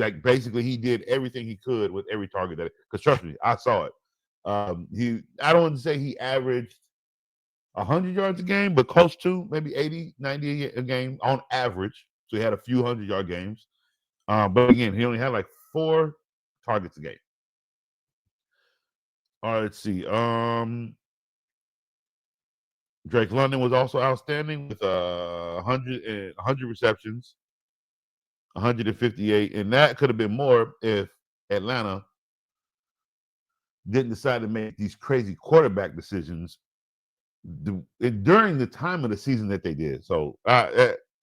Like basically, he did everything he could with every target that. Because trust me, I saw it. I don't want to say he averaged 100 yards a game, but close to maybe 80, 90 a game on average. So he had a few 100-yard games. But again, he only had like 4 targets a game. All right, let's see. Drake London was also outstanding with 100 receptions, 158, and that could have been more if Atlanta didn't decide to make these crazy quarterback decisions during the time of the season that they did. So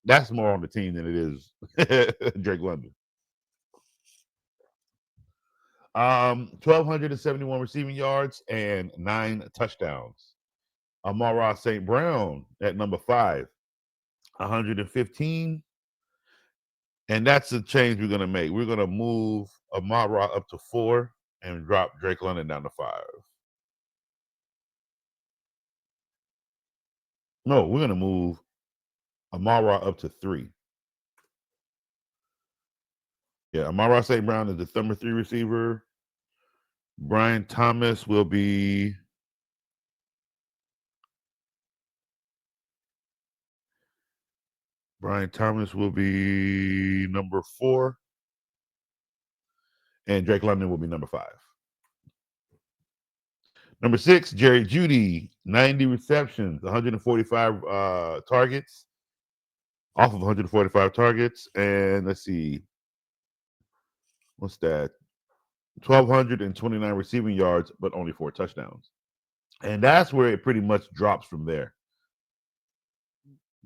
that's more on the team than it is Drake London. 1,271 receiving yards and 9 touchdowns. Amon-Ra St. Brown at number 5, 115. And that's the change we're going to make. We're going to move Amon-Ra up to 4 and drop Drake London down to 5. No, we're going to move Amon-Ra up to 3. Yeah, Amon-Ra St. Brown is the number 3 receiver. Brian Thomas will be number 4. And Drake London will be number 5. Number 6, Jerry Jeudy, 90 receptions, 145 targets, off of 145 targets. And let's see, what's that? 1,229 receiving yards, but only 4 touchdowns. And that's where it pretty much drops from there.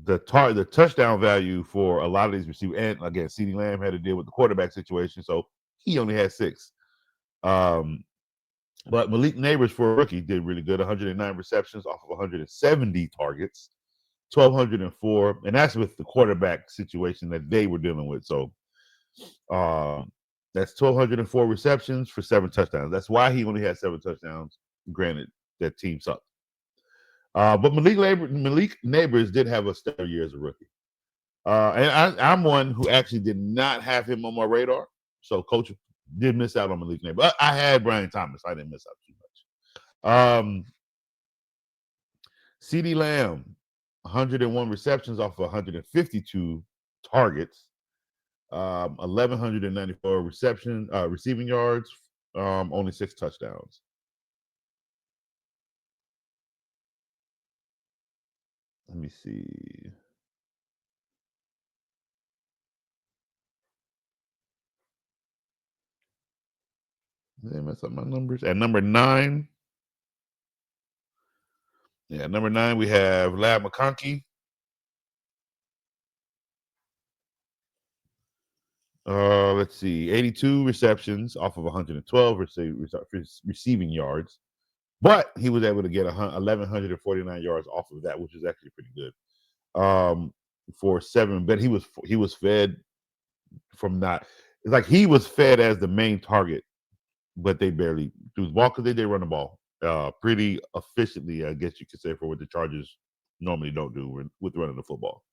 The touchdown value for a lot of these receivers, and again, CeeDee Lamb had to deal with the quarterback situation, so he only had 6. But Malik Neighbors, for a rookie, did really good. 109 receptions off of 170 targets, 1,204, and that's with the quarterback situation that they were dealing with. So that's 1,204 receptions for 7 touchdowns. That's why he only had 7 touchdowns. Granted, that team sucked. But Malik Neighbors did have a stellar year as a rookie. And I'm one who actually did not have him on my radar. So Coach did miss out on Malik Neighbors. But I had Brian Thomas. I didn't miss out too much. CeeDee Lamb, 101 receptions off of 152 targets. 1,194 receiving yards, only 6 touchdowns. Let me see. Did I mess up my numbers? At number 9. Yeah, number 9, we have Lab McConkey. Let's see, 82 receptions off of 112 receiving yards, but he was able to get 1,149 yards off of that, which is actually pretty good. For 7, but he was fed from not. It's like he was fed as the main target, but they barely threw the ball because they did run the ball pretty efficiently, I guess you could say, for what the Chargers normally don't do with running the football.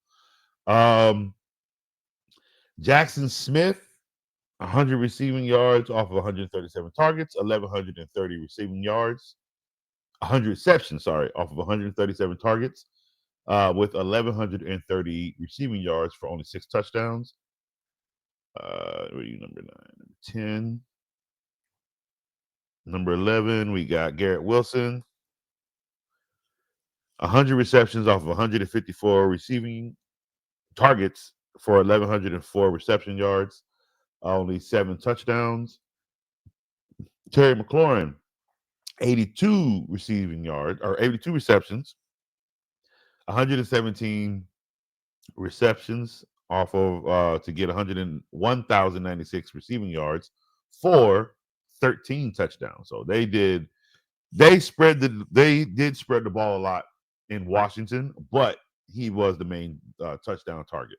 Jackson Smith, 100 receiving yards off of 137 targets, 1,130 receiving yards, 100 receptions, off of 137 targets, with 1,130 receiving yards for only 6 touchdowns. Where are you, number 9? Number 10. Number 11, we got Garrett Wilson. 100 receptions off of 154 receiving targets for 1,104 reception yards, only 7 touchdowns. Terry McLaurin, 82 receiving yards, or 82 receptions, 117 receptions off of to get 101,096 receiving yards for 13 touchdowns. So they did spread the ball a lot in Washington, but he was the main touchdown target.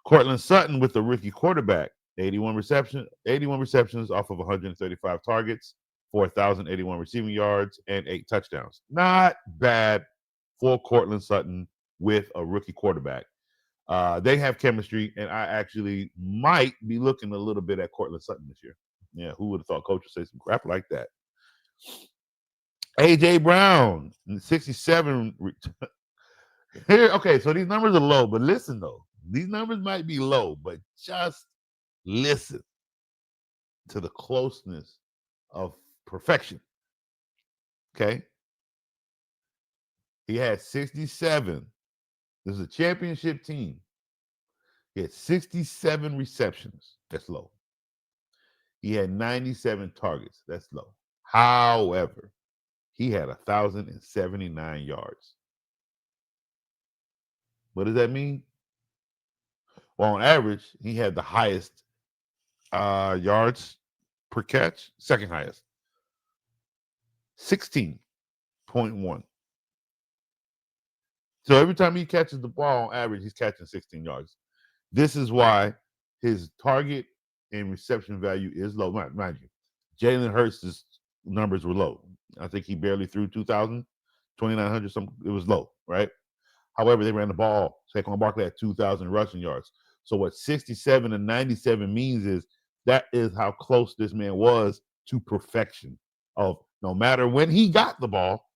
Cortland Sutton with the rookie quarterback, 81 receptions off of 135 targets, 4,081 receiving yards, and 8 touchdowns. Not bad for Cortland Sutton with a rookie quarterback. They have chemistry, and I actually might be looking a little bit at Cortland Sutton this year. Yeah, who would have thought coach would say some crap like that? A.J. Brown, 67. Here, okay, so these numbers are low, but listen though. These numbers might be low, but just listen to the closeness of perfection. Okay. He had 67. This is a championship team. He had 67 receptions. That's low. He had 97 targets. That's low. However, he had 1,079 yards. What does that mean? Well, on average, he had the highest yards per catch, second highest, 16.1. So every time he catches the ball, on average, he's catching 16 yards. This is why his target and reception value is low. Mind you, Jalen Hurts' numbers were low. I think he barely threw 2,000, 2,900, something. It was low, right? However, they ran the ball. Saquon Barkley had 2,000 rushing yards. So what 67 and 97 means is that is how close this man was to perfection. Of no matter when he got the ball,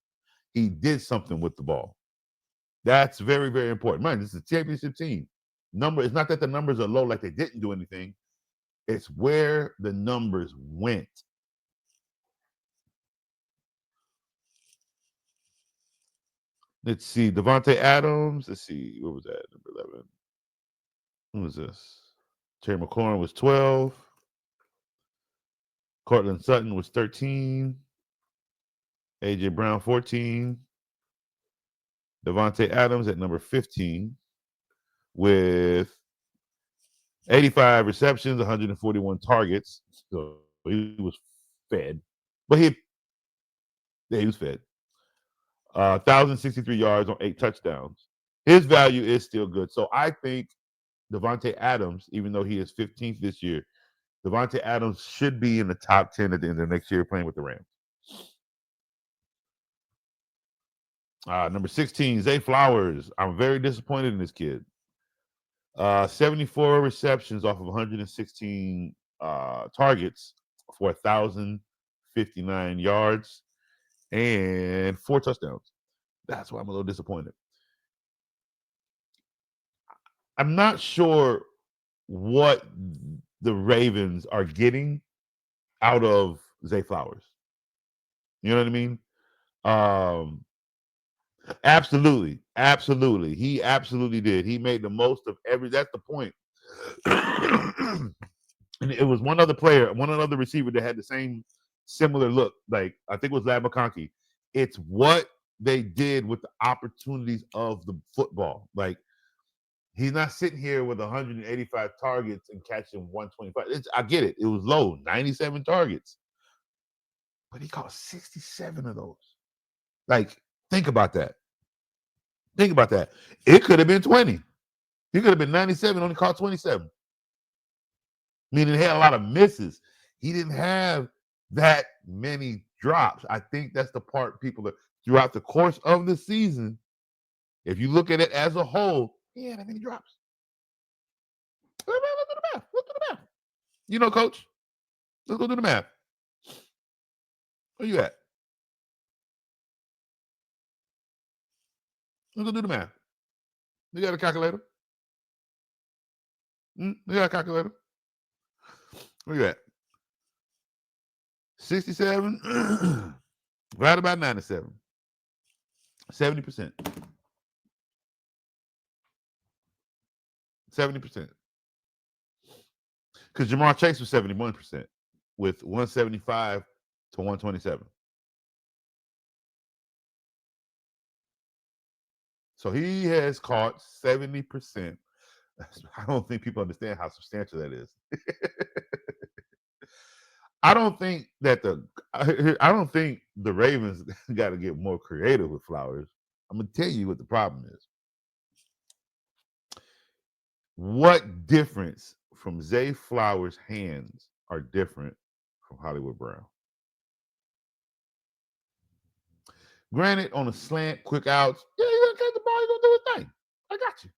he did something with the ball. That's very, very important. Mind, this is a championship team. It's not that the numbers are low like they didn't do anything. It's where the numbers went. Let's see. Devontae Adams. Let's see. What was that? Number 11. Who was this? Terry McLaurin was 12. Cortland Sutton was 13. A.J. Brown, 14. Devontae Adams at number 15 with 85 receptions, 141 targets. So he was fed. But he was fed. 1,063 yards on 8 touchdowns. His value is still good. So I think Devontae Adams, even though he is 15th this year, Devontae Adams should be in the top 10 at the end of next year playing with the Rams. Number 16, Zay Flowers. I'm very disappointed in this kid. 74 receptions off of 116 targets for 1,059 yards and 4 touchdowns. That's why I'm a little disappointed. I'm not sure what the Ravens are getting out of Zay Flowers. You know what I mean? Absolutely. He absolutely did. He made the most of that's the point. And it was one other receiver that had the same similar look. Like I think it was Lab McConkey. It's what they did with the opportunities of the football. Like he's not sitting here with 185 targets and catching 125. I get it. It was low, 97 targets. But he caught 67 of those. Like, think about that. It could have been 20. He could have been 97, only caught 27. Meaning he had a lot of misses. He didn't have that many drops. I think that's the part people that throughout the course of the season, if you look at it as a whole, he had that many drops. Let's do the math. You know, coach. Let's go do the math. Where you at? Let's go do the math. You got a calculator? You got a calculator? Where you at? 67 right about 97. 70%. 70%. Because Jamar Chase was 71% with 175 to 127. So he has caught 70%. I don't think people understand how substantial that is. I don't think the Ravens got to get more creative with Flowers. I'm gonna tell you what the problem is. What difference from Zay Flowers' hands are different from Hollywood Brown? Granted, on a slant, quick outs, yeah, you're gonna catch the ball, you're gonna do his thing. I got you.